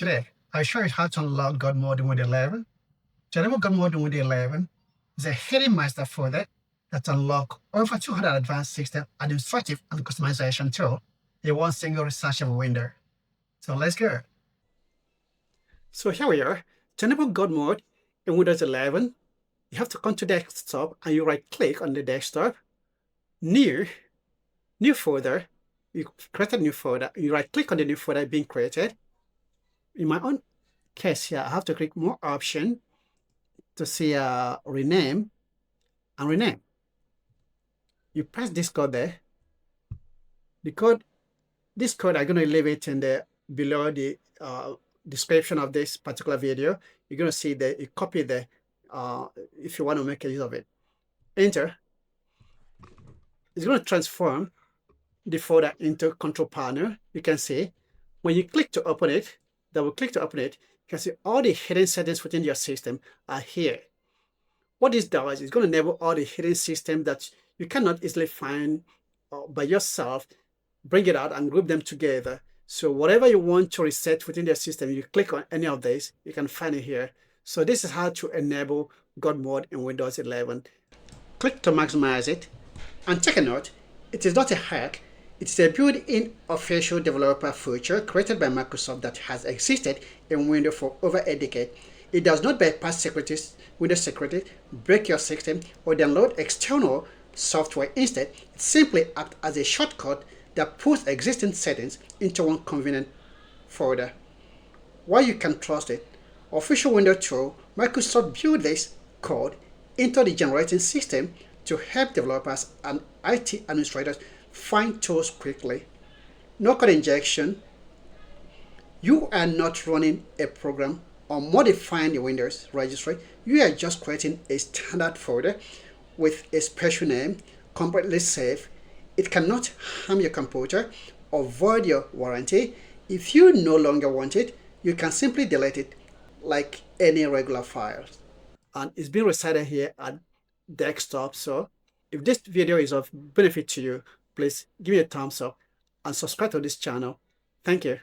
Today, I'll show you how to unlock God mode in Windows 11. To enable God mode in Windows 11 is a hidden master folder that unlocks over 200 advanced system administrative and customization tools in one single researchable window. So let's go. So here we are. To enable God mode in Windows 11, you have to come to desktop and you right-click on the desktop, new folder. You create a new folder. You right-click on the new folder being created. In my own case here, I have to click more option to see rename and rename. You press this code there. This code, I'm going to leave it in the below the description of this particular video. You're going to see that you copy there if you want to make use of it. Enter. It's going to transform the folder into control panel. You can see when you click to open it, you can see all the hidden settings within your system are here. What this does is going to enable all the hidden systems that you cannot easily find by yourself, bring it out and group them together. So whatever you want to reset within the system, you click on any of these, you can find it here. So this is how to enable God mode in Windows 11. Click to maximize it. And take a note, it is not a hack. It's a built-in official developer feature created by Microsoft that has existed in Windows for over a decade. It does not bypass Windows security, break your system, or download external software. Instead, it simply acts as a shortcut that puts existing settings into one convenient folder. Why you can trust it? Official Windows tool, Microsoft built this code into the generating system to help developers and IT administrators find tools quickly. No code injection. You are not running a program or modifying the Windows registry. You are just creating a standard folder with a special name, completely safe. It cannot harm your computer or void your warranty. If you no longer want it, you can simply delete it like any regular file. And it's being recited here at desktop. So if this video is of benefit to you, please give me a thumbs up and subscribe to this channel. Thank you.